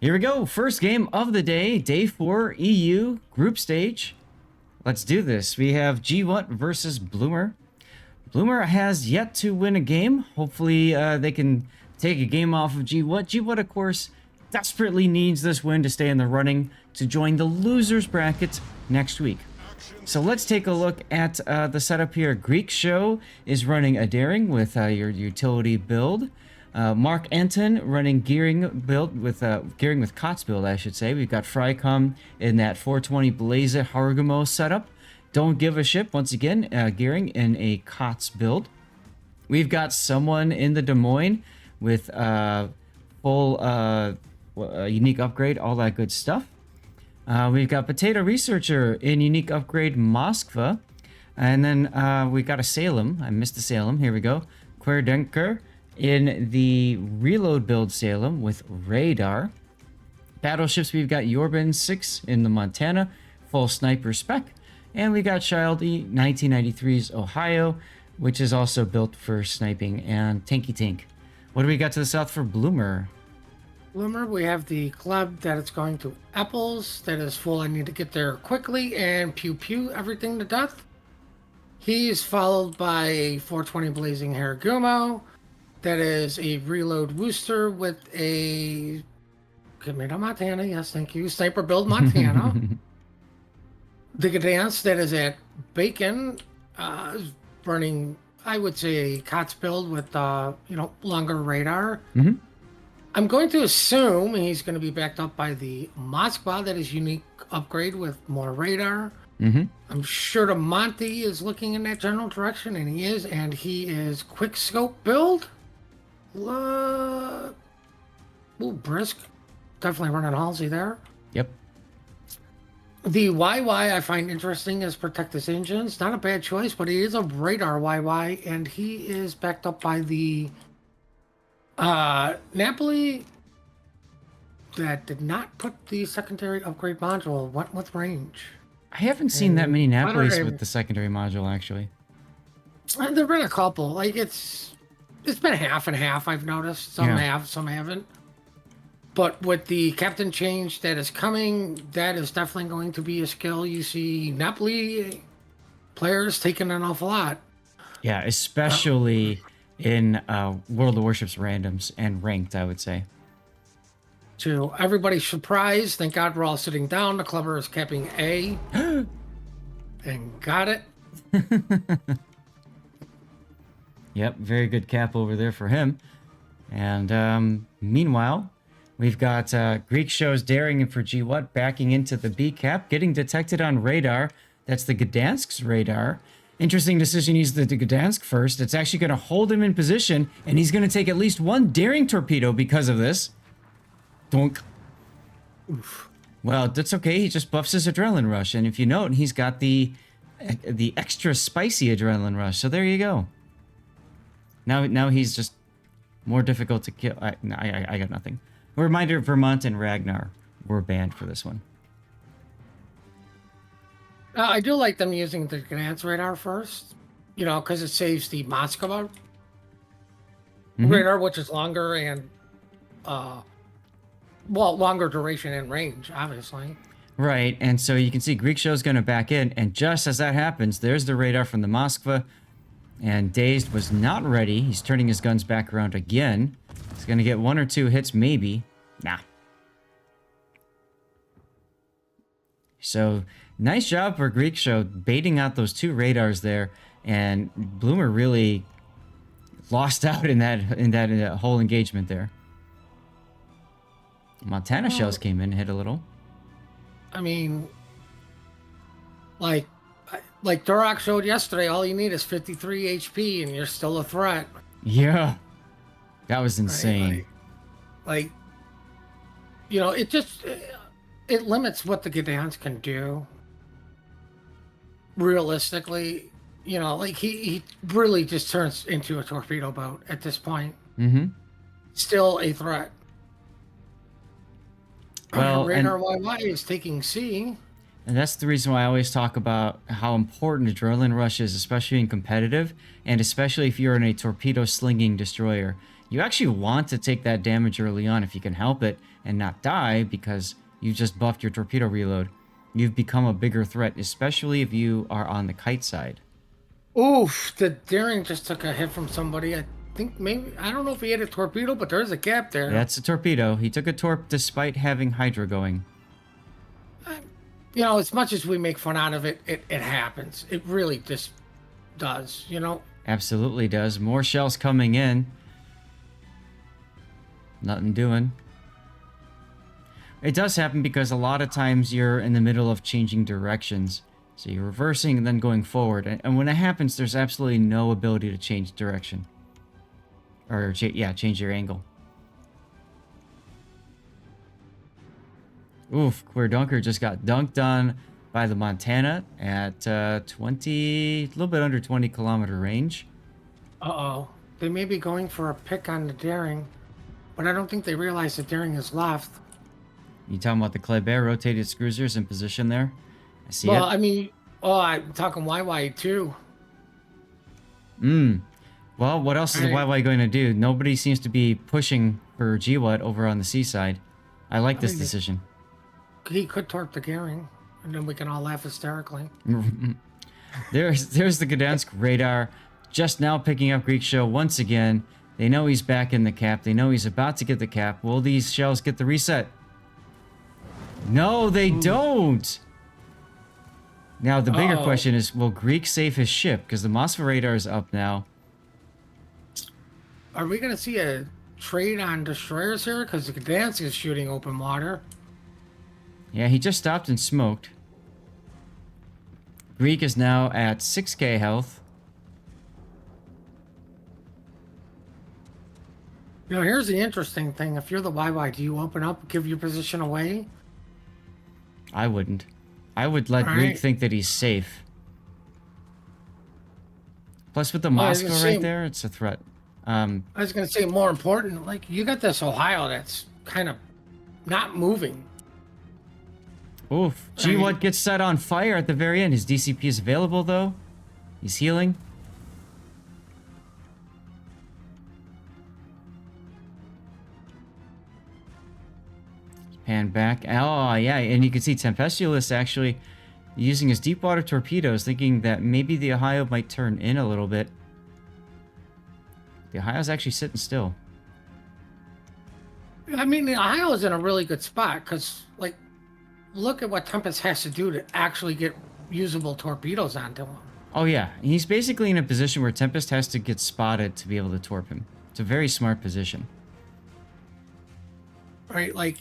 Here we go. First game of the day, day 4 EU group stage. Let's do this. We have GWHAT versus BLUMR. BLUMR has yet to win a game. Hopefully they can take a game off of GWHAT. GWHAT, of course, desperately needs this win to stay in the running to join the losers bracket next week. So let's take a look at the setup here. Greek Show is running a daring with your utility build. Mark Anton running gearing build with gearing with COTS build, I should say. We've got Frycom in that 420 Blaze Harugumo setup. Don't Give a Ship once again, gearing in a COTS build. We've got someone in the Des Moines with full unique upgrade, all that good stuff. We've got Potato Researcher in unique upgrade Moskva, and then we got a Salem. I missed the Salem. Here we go. Querdenker in the reload build Salem with radar. Battleships, we've got Yorban 6 in the Montana, full sniper spec. And we got Childy 1993's Ohio, which is also built for sniping and tanky tank. What do we got to the south for BLUMR? BLUMR, we have the club that is going to Apples, that is full. I need to get there quickly and pew pew everything to death. He's followed by a 420 Blazing Harugumo. That is a reload Wooster with a Tomato Montana. Yes, thank you. Sniper build Montana. The Gdansk that is at Bacon, running, I would say, a COTS build with longer radar. Mm-hmm. I'm going to assume he's going to be backed up by the Moskva that is unique upgrade with more radar. Mm-hmm. I'm sure the Monty is looking in that general direction, and he is quick scope build. Brisk. Definitely running Halsey there. Yep. The YY I find interesting is Protect His Engines. Not a bad choice, but he is a radar YY, and he is backed up by the Napoli that did not put the secondary upgrade module. Went with range. I haven't seen that many Napolis with the secondary module, actually. There've been a couple. Like it's been half and half, I've noticed. Some have, some haven't. But with the captain change that is coming, that is definitely going to be a skill. You see Napoli players taking an awful lot. Yeah, especially in World of Warships randoms and ranked, I would say. To everybody's surprise, thank God we're all sitting down. The clubber is capping A. And got it. Yep, very good cap over there for him. And meanwhile, we've got Greek Show's daring for GWHAT backing into the B cap, getting detected on radar. That's the Gdansk's radar. Interesting decision, use the Gdansk first. It's actually going to hold him in position, and he's going to take at least one daring torpedo because of this. Donk. Oof. Well, that's okay. He just buffs his adrenaline rush, and if you note, he's got the extra spicy adrenaline rush. So there you go. Now he's just more difficult to kill. I got nothing. A reminder: Vermont and Ragnar were banned for this one. I do like them using the Gdansk radar first, because it saves the Moskva radar, which is longer and longer duration and range, obviously. Right, and so you can see Greek Show's going to back in, and just as that happens, there's the radar from the Moskva, and Dazed was not ready. He's turning his guns back around again. He's going to get 1 or 2 hits, maybe. Nah. So, nice job for Greek Show baiting out those 2 radars there, and BLUMR really lost out in that whole engagement there. Montana shells came in and hit a little. I mean, like Duroc showed yesterday, all you need is 53 HP and you're still a threat. Yeah. That was insane. Right? It limits what the Gdansk can do. Realistically, he really just turns into a torpedo boat at this point. Mm-hmm. Still a threat. Well, Radar YY is taking C. And that's the reason why I always talk about how important adrenaline rush is, especially in competitive, and especially if you're in a torpedo slinging destroyer. You actually want to take that damage early on if you can help it and not die, because you just buffed your torpedo reload. You've become a bigger threat, especially if you are on the kite side. Oof, the daring just took a hit from somebody. I think maybe, I don't know if he hit a torpedo, but there's a gap there. That's a torpedo. He took a torp despite having Hydra going. You know, as much as we make fun out of it, it happens. It really just does, you know? Absolutely does. More shells coming in. Nothing doing. It does happen because a lot of times you're in the middle of changing directions. So you're reversing and then going forward. And when it happens, there's absolutely no ability to change direction. Or, change your angle. Oof, Queer Dunker just got dunked on by the Montana at 20, a little bit under 20 kilometer range. Uh-oh. They may be going for a pick on the daring, but I don't think they realize the daring is left. You talking about the Kleber rotated cruisers in position there? I see it. Well, I mean, I'm talking YY too. Well, what else is the YY going to do? Nobody seems to be pushing for GWHAT over on the seaside. I like this decision. He could torp the gearing, and then we can all laugh hysterically. There's the Gdansk radar, just now picking up Greek show once again. They know he's back in the cap. They know he's about to get the cap. Will these shells get the reset? No, they don't. Now, the bigger question is, will Greek save his ship? Because the Moskva radar is up now. Are we going to see a trade on destroyers here? Because the Gdansk is shooting open water. Yeah, he just stopped and smoked. Greek is now at 6k health. You know, here's the interesting thing. If you're the YY, do you open up, give your position away? I wouldn't. I would let Greek think that he's safe. Plus, with the Moscow right there, it's a threat. I was going to say, more important, like, you got this Ohio that's kind of not moving. Oof. GWHAT gets set on fire at the very end. His DCP is available, though. He's healing. Pan back. Oh, yeah, and you can see Tempestuous actually using his deep water torpedoes, thinking that maybe the Ohio might turn in a little bit. The Ohio's actually sitting still. I mean, the Ohio's in a really good spot, because, like, look at what Tempest has to do to actually get usable torpedoes onto him. Oh, yeah. He's basically in a position where Tempest has to get spotted to be able to torp him. It's a very smart position. Right, like,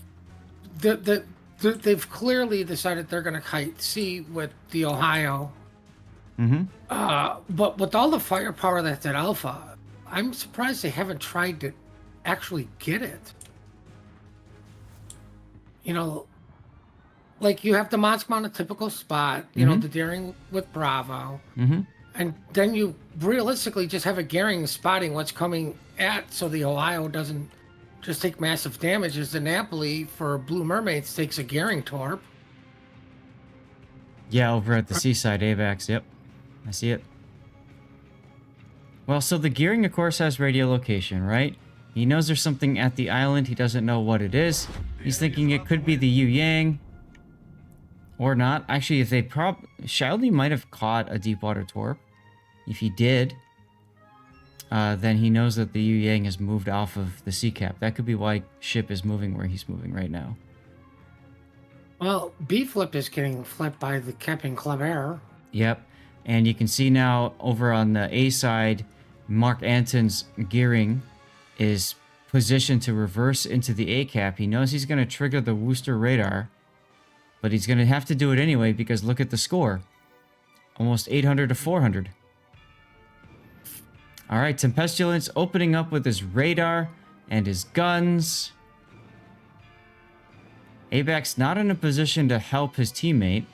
they've clearly decided they're going to kite C with the Ohio. But with all the firepower that's at Alpha, I'm surprised they haven't tried to actually get it. You know, like, you have the Moskva on a typical spot, you know, the daring with Bravo. And then you realistically just have a gearing spotting what's coming at, so the Ohio doesn't just take massive damage, as the Napoli for Blue Mermaids takes a gearing torp. Yeah, over at the seaside AVAX, yep. I see it. Well, so the gearing, of course, has radio location, right? He knows there's something at the island. He doesn't know what it is. He's thinking it could be the Yu Yang. Or not. Actually, if they Shildy might have caught a deep water torp. If he did, then he knows that the Yu Yang has moved off of the sea cap. That could be why ship is moving where he's moving right now. Well, B-flip is getting flipped by the Captain Kleber. Yep. And you can see now over on the A side, Mark Anton's gearing is positioned to reverse into the A cap. He knows he's going to trigger the Worcester radar, but he's going to have to do it anyway because look at the score. Almost 800 to 400. All right, Tempestulence opening up with his radar and his guns. ABAC's not in a position to help his teammate.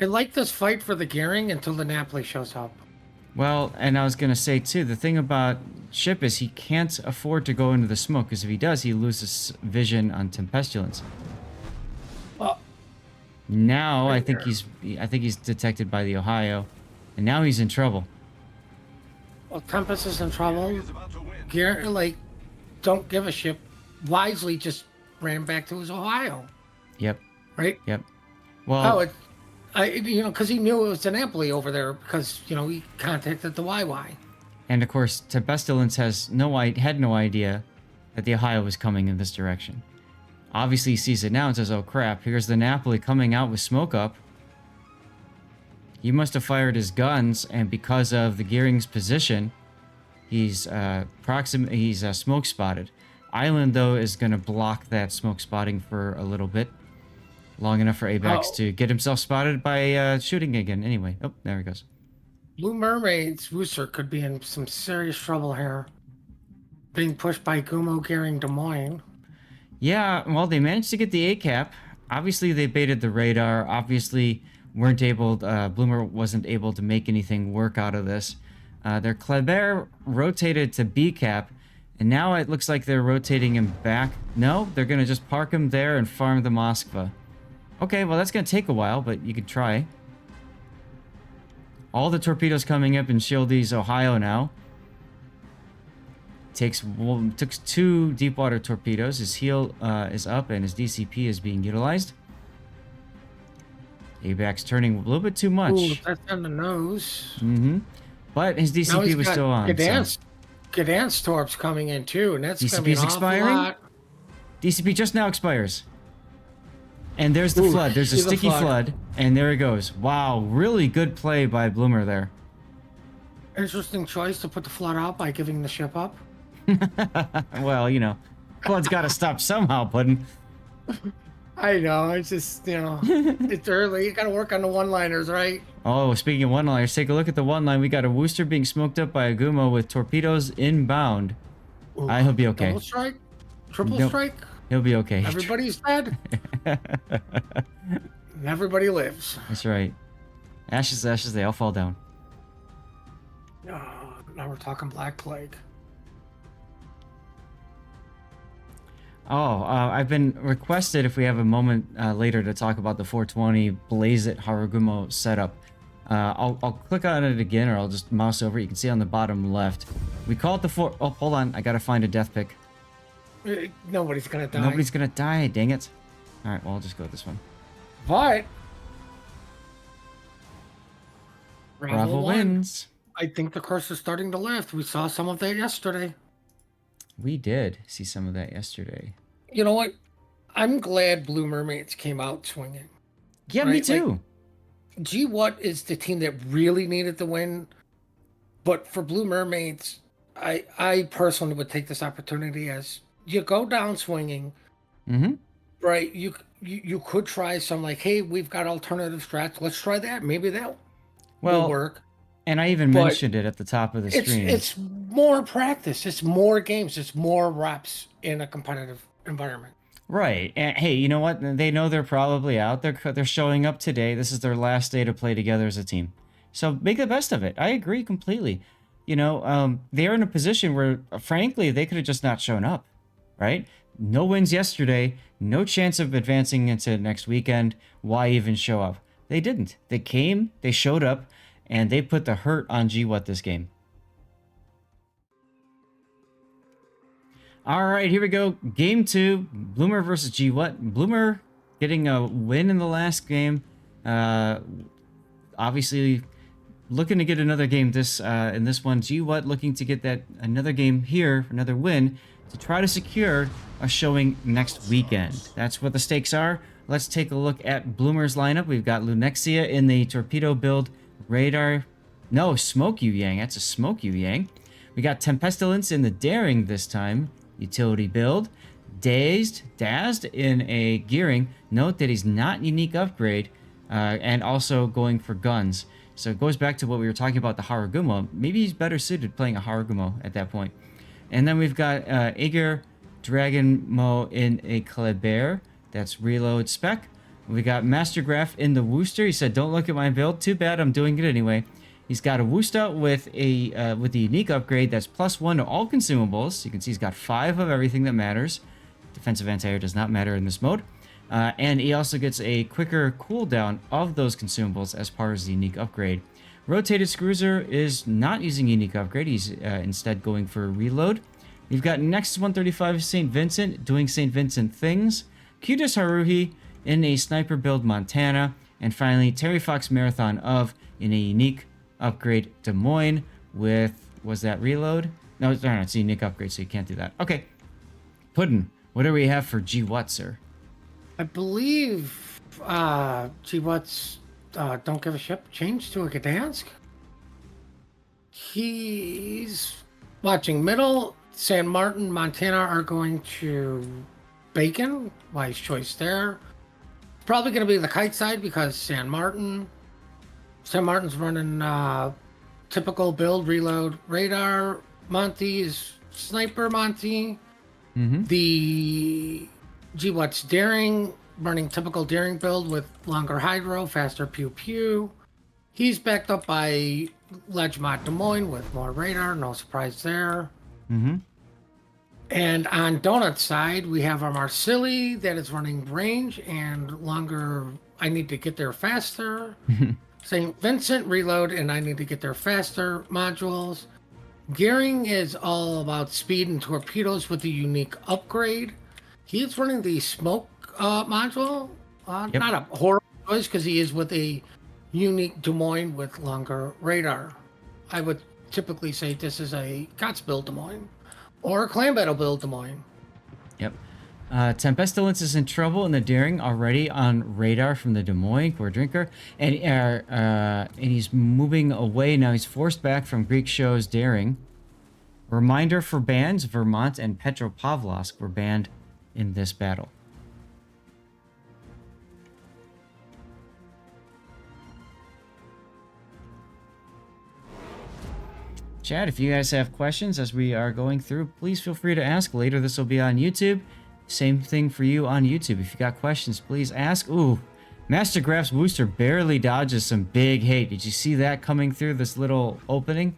I like this fight for the gearing until the Napoli shows up. Well, and I was going to say, too, the thing about Ship is he can't afford to go into the smoke, because if he does, he loses vision on Tempestulence. Well, now, I think he's detected by the Ohio, and now he's in trouble. Well, Tempest is in trouble. Like, don't give a shit. Wisely just ran back to his Ohio, Yep. right? Yep. Oh, Well, because he knew it was an Napoli over there because he contacted the YY. and of course, Pestilence had no idea that the Ohio was coming in this direction. Obviously, he sees it now and says, "Oh crap! Here's the Napoli coming out with smoke up." He must have fired his guns, and because of the Gearing's position, he's smoke spotted. Island though is gonna block that smoke spotting for a little bit, long enough for Abax to get himself spotted by shooting again. Anyway, oh, there he goes. Blue Mermaid's Rooster could be in some serious trouble here, being pushed by Gumo, Gearing, Des Moines. Yeah, well, they managed to get the A cap. Obviously, they baited the radar. Obviously, BLUMR wasn't able to make anything work out of this. Their Kleber rotated to B cap, and now it looks like they're rotating him back. No, they're going to just park him there and farm the Moskva. Okay, well, that's going to take a while, but you could try. All the torpedoes coming up in Shieldy's Ohio now. Took 2 deep water torpedoes. His heel is up and his DCP is being utilized. ABAC's turning a little bit too much. Ooh, that's on the nose. Mm-hmm. But his DCP was still on. Gdansk Torp's coming in too, and that's DCP's expiring. DCP just now expires. And there's the flood. There's a sticky flood. And there it goes. Wow, really good play by BLUMR there. Interesting choice to put the flood out by giving the ship up. Well, flood's got to stop somehow, Puddin'. I know. It's just, it's early. You got to work on the one-liners, right? Oh, speaking of one-liners, take a look at the one line. We got a Worcester being smoked up by a Gumo with torpedoes inbound. Ooh, He'll be okay. Double strike? Triple strike? He'll be okay. Everybody's dead? And everybody lives. That's right. Ashes, ashes, they all fall down. Now we're talking Black Plague. Oh, I've been requested if we have a moment later to talk about the 420 Blaze It Harugumo setup. I'll click on it again, or I'll just mouse over it. You can see on the bottom left. We call it the Oh, hold on. I gotta find a death pick. Nobody's gonna die. Nobody's gonna die, dang it. Alright, well, I'll just go with this one. But Bravo wins. I think the curse is starting to lift. We saw some of that yesterday. We did see some of that yesterday. You know what? I'm glad Blue Mermaids came out swinging. Yeah, right? Me too. Like, GWHAT is the team that really needed the win. But for Blue Mermaids, I personally would take this opportunity as you go down swinging. Mm-hmm. Right? You could try some like, hey, we've got alternative strats. Let's try that. Maybe that will work. And I even mentioned it at the top of the stream. It's more practice. It's more games. It's more reps in a competitive environment. Right. And hey, you know what? They know they're probably out. They're showing up today. This is their last day to play together as a team. So make the best of it. I agree completely. They're in a position where, frankly, they could have just not shown up. Right? No wins yesterday. No chance of advancing into next weekend. Why even show up? They didn't. They came. They showed up. And they put the hurt on GWHAT this game. All right, here we go. Game 2, BLUMR versus GWHAT. BLUMR getting a win in the last game. Obviously, looking to get another game in this one. GWHAT looking to get another game here, another win, to try to secure a showing next weekend. That's what the stakes are. Let's take a look at BLUMR's lineup. We've got Lunexia in the torpedo build. Radar. No, Smoke You Yang. That's a Smoke You Yang. We got Tempestilence in the Daring this time. Utility build. Dazed in a Gearing. Note that he's not unique upgrade. And also going for guns. So it goes back to what we were talking about, the Harugumo. Maybe he's better suited playing a Harugumo at that point. And then we've got Aegir Dragon Mo in a Kleber. That's reload spec. We got Master Graph in the Worcester. He said, "Don't look at my build. Too bad, I'm doing it anyway." He's got a Worcester with the unique upgrade that's +1 to all consumables. You can see he's got 5 of everything that matters. Defensive anti-air does not matter in this mode. And he also gets a quicker cooldown of those consumables as part of the unique upgrade. Rotated Cruiser is not using unique upgrade. He's instead going for a reload. You've got Nexus 135 St. Vincent doing St. Vincent things. Qdis Haruhi in a sniper build Montana. And finally, Terry Fox Marathon of in a unique upgrade Des Moines with, was that reload? No, it's a unique upgrade, so you can't do that. Okay. Puddin', what do we have for GWHAT, sir? I believe GWHAT's Don't Give a Ship changed to a Gdansk. He's watching middle. San Martin, Montana are going to Bacon. Wise choice there. Probably going to be the kite side because San Martin's running typical build, reload, radar. Monty's sniper Monty. Mm-hmm. The GWHAT's daring, running typical daring build with longer hydro, faster pew pew. He's backed up by Ledgemont Des Moines with more radar, no surprise there. Mm-hmm. And on Donut's side, we have our Marsili that is running range and longer. I need to get there faster. St. Vincent reload, and I need to get there faster modules. Gearing is all about speed and torpedoes with the unique upgrade. He's running the smoke module. Yep. Not a horrible choice because he is with a unique Des Moines with longer radar. I would typically say this is a COTS build Des Moines or a Clan Battle build Des Moines. Yep. Tempestilence is in trouble in the daring already on radar from the Des Moines Core Drinker, and he's moving away now. He's forced back from Greek Show's daring. Reminder for bands: Vermont and Petropavlovsk were banned in this battle. Chat, if you guys have questions as we are going through, please feel free to ask. Later, this will be on YouTube. Same thing for you on YouTube. If you got questions, please ask. Ooh, Master Graph's booster barely dodges some big hate. Did you see that coming through this little opening?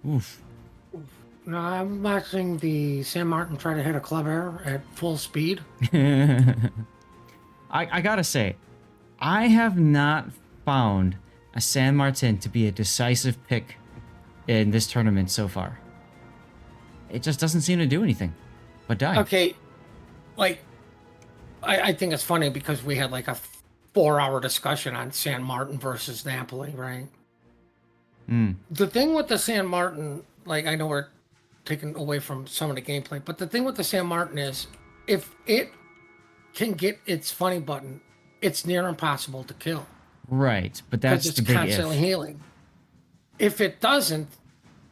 Oof. No, I'm watching the San Martin try to hit a club air at full speed. I gotta say, I have not found a San Martin to be a decisive pick in this tournament so far. It just doesn't seem to do anything but die. Okay, like, I think it's funny because we had like a 4-hour discussion on San Martin versus Napoli, right? The thing with the San Martin, like, I know we're taken away from some of the gameplay, but the thing with the San Martin is if it can get its funny button, it's near impossible to kill. Right, but that's the big if. Because it's constantly healing. If it doesn't,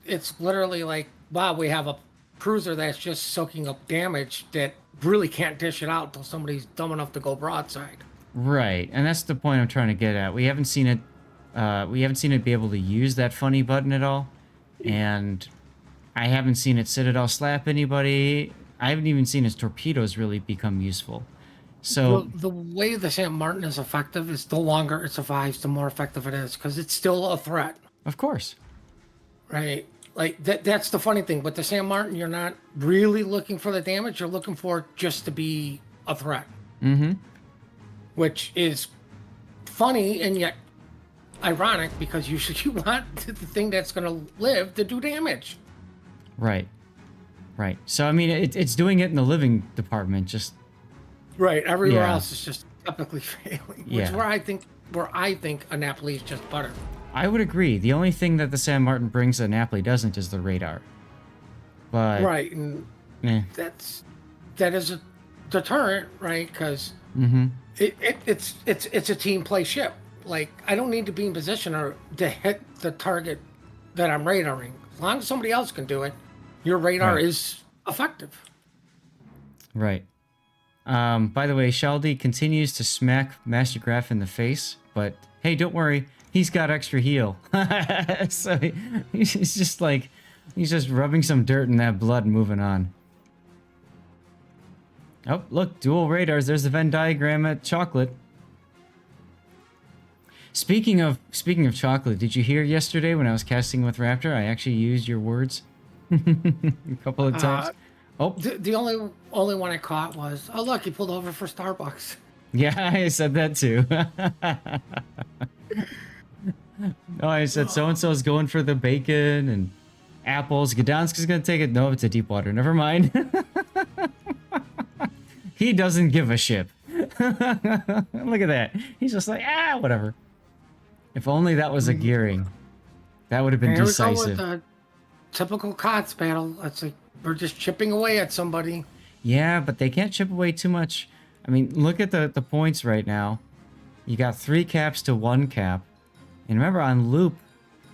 it's literally like, wow, we have a cruiser that's just soaking up damage that really can't dish it out until somebody's dumb enough to go broadside. Right, and that's the point I'm trying to get at. We haven't seen it be able to use that funny button at all, and I haven't seen it sit at all slap anybody. I haven't even seen its torpedoes really become useful. So the way the San Martin is effective is the longer it survives, the more effective it is, because it's still a threat. Of course. Right. Like that's the funny thing. With the San Martin, you're not really looking for the damage. You're looking for it just to be a threat. Mm-hmm. Which is funny and yet ironic because usually you want the thing that's going to live to do damage. Right. Right. So, I mean, it's doing it in the living department, just... Right. Everywhere else is just typically failing. Which is where I think a Napoli is just butter. I would agree. The only thing that the San Martin brings that Napoli doesn't is the radar. But right, and that is a deterrent, right? Because it's a team play ship. Like, I don't need to be in position or to hit the target that I'm radaring. As long as somebody else can do it, your radar is effective. Right. By the way, Shaldi continues to smack Master Graph in the face, but hey, don't worry. He's got extra heal. So he's just rubbing some dirt in that blood and moving on. Oh, look, dual radars. There's the Venn diagram at Chocolate. Speaking of Chocolate, did you hear yesterday when I was casting with Raptor? I actually used your words a couple of times. The only one I caught was, oh look, he pulled over for Starbucks. Yeah, I said that too. No, I said so-and-so is going for the bacon and apples. Gdansk is going to take it. No, it's a deep water. Never mind. He doesn't give a shit. Look at that. He's just like, whatever. If only that was a gearing. That would have been Here we go decisive. with the typical COTS battle. It's like we're just chipping away at somebody. Yeah, but they can't chip away too much. I mean, look at the points right now. You got 3 caps to 1 cap. And remember, on loop,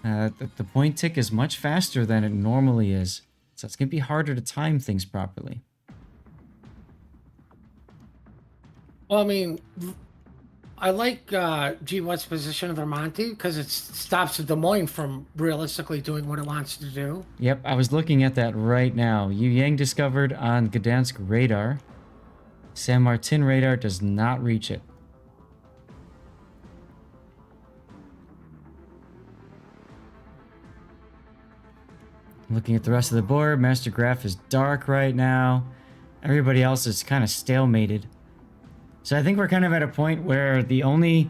the point tick is much faster than it normally is. So it's going to be harder to time things properly. Well, I mean, I like GWHAT's position of their Monty because it stops the Des Moines from realistically doing what it wants to do. Yep, I was looking at that right now. Yu Yang discovered on Gdansk radar. San Martin radar does not reach it. Looking at the rest of the board, Master Graph is dark right now. Everybody else is kind of stalemated. So I think we're kind of at a point where the only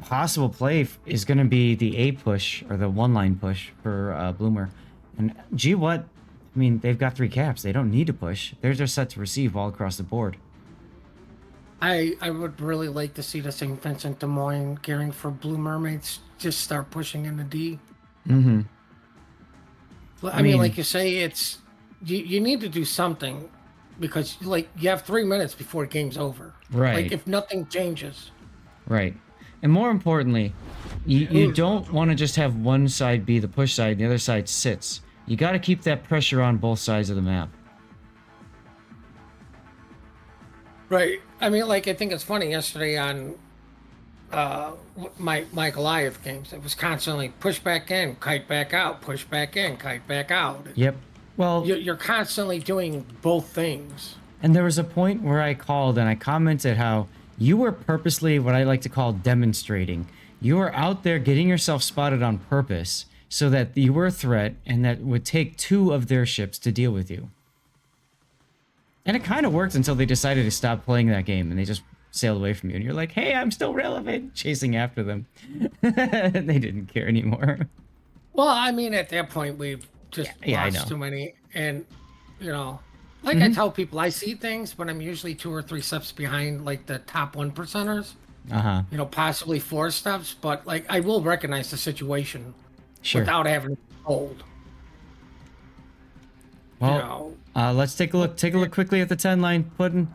possible play is going to be the A push or the one-line push for BLUMR. And GWHAT, I mean, they've got 3 caps. They don't need to push. They're just set to receive all across the board. I would really like to see the St. Vincent Des Moines gearing for Blue Mermaids just start pushing in the D. Mm-hmm. I mean, like you say, it's you need to do something because like you have 3 minutes before the game's over. Right. Like if nothing changes. Right. And more importantly, you don't want to just have one side be the push side and the other side sits. You got to keep that pressure on both sides of the map. Right. I mean, like I think it's funny yesterday on my Goliath games. It was constantly push back in, kite back out, push back in, kite back out. Yep. Well, You're constantly doing both things. and there was a point where I called and I commented how you were purposely what I like to call demonstrating. You were out there getting yourself spotted on purpose so that you were a threat and that would take 2 of their ships to deal with you. And it kind of worked until they decided to stop playing that game and they just sailed away from you. And you're like, hey, I'm still relevant, chasing after them. They didn't care anymore. Well, I mean, at that point, we've just I lost know. too many. And, you know, like I tell people, I see things, but I'm usually 2 or 3 steps behind, like, the top 1%ers. Uh-huh. You know, possibly 4 steps. But, like, I will recognize the situation Sure. without having to be told. Well, You know, let's take a look. Take a look quickly at the 10 line, Puddin'.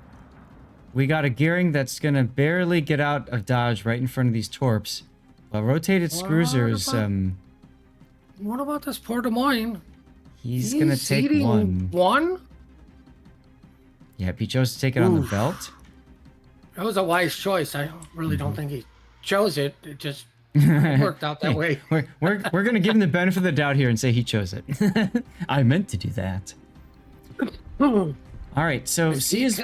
We got a gearing that's going to barely get out of dodge right in front of these torps. Well, rotated cruisers, what about this poor Des Moines? he's going to take seeding 1. 1? Yep, he chose to take it on the belt. That was a wise choice. I really don't think he chose it. It just worked out that way. We're going to give him the benefit of the doubt here and say he chose it. I meant to do that. All right, so C is...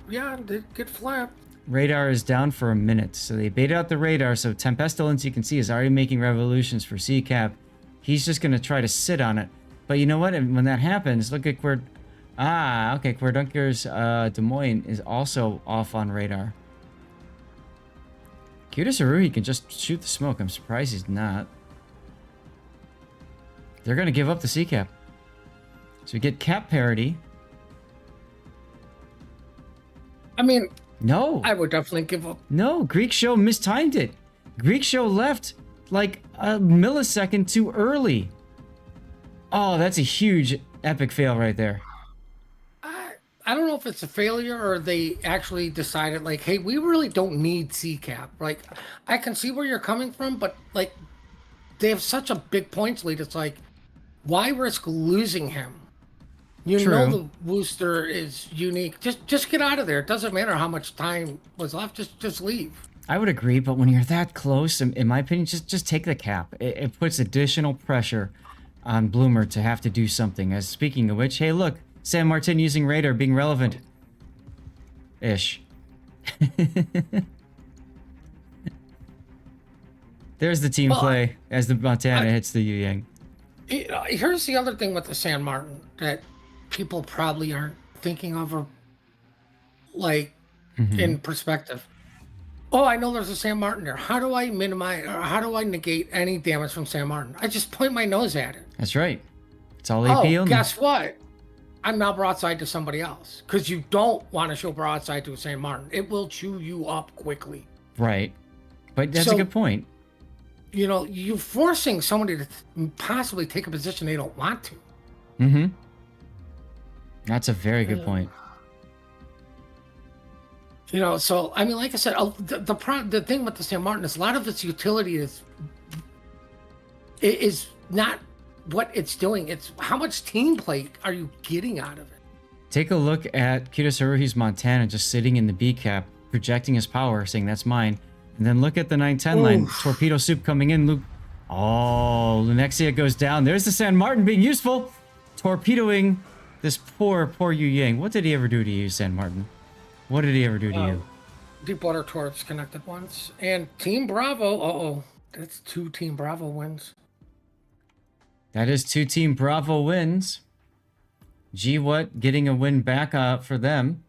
Yeah, it did get flapped. Radar is down for a minute, so they baited out the radar, so Tempestilence, you can see, is already making revolutions for C-Cap. He's just going to try to sit on it. But you know what? And when that happens, look at Querd... Ah, okay, Querdunker's Des Moines is also off on radar. Kutasaru, can just shoot the smoke. I'm surprised he's not. They're going to give up the C-Cap. So we get cap parity. I mean, No. I would definitely give up. No, Greek Show mistimed it. Greek Show left like a millisecond too early. Oh, that's a huge epic fail right there. I don't know if it's a failure or they actually decided, like, hey, we really don't need C-Cap. Like, I can see where you're coming from, but, like, they have such a big points lead. It's like, why risk losing him? You True. know the Wooster is unique. Just get out of there. It doesn't matter how much time was left. Just leave. I would agree, but when you're that close, in my opinion, just take the cap. It puts additional pressure on BLUMR to have to do something. As speaking of which, hey, look, San Martin using radar, being relevant. Ish. There's the team play as the Montana hits the Yu Yang. Here's the other thing with the San Martin that people probably aren't thinking of or like in perspective. Oh, I know there's a San Martin there. How do I minimize, or how do I negate any damage from San Martin? I just point my nose at it. That's right. It's all AP Oh, only. guess what? I'm now broadside to somebody else because you don't want to show broadside to a San Martin. It will chew you up quickly. Right. But that's a So- good point. You know, you're forcing somebody to possibly take a position they don't want to. Mm-hmm. That's a very good point. You know, so I mean, like I said, the thing with the San Martin is a lot of its utility is not what it's doing. It's how much team play are you getting out of it? Take a look at Kitasaruhi's Montana just sitting in the B cap, projecting his power, saying that's mine. And then look at the 910 line. Oof. Torpedo soup coming in. Luke. Oh, Lunexia goes down. There's the San Martin being useful. Torpedoing this poor Yu Yang. What did he ever do to you, San Martin? What did he ever do to you? Deepwater torps connected once. And Team Bravo, uh-oh. That's 2 Team Bravo wins. That is 2 Team Bravo wins. GWHAT getting a win back for them.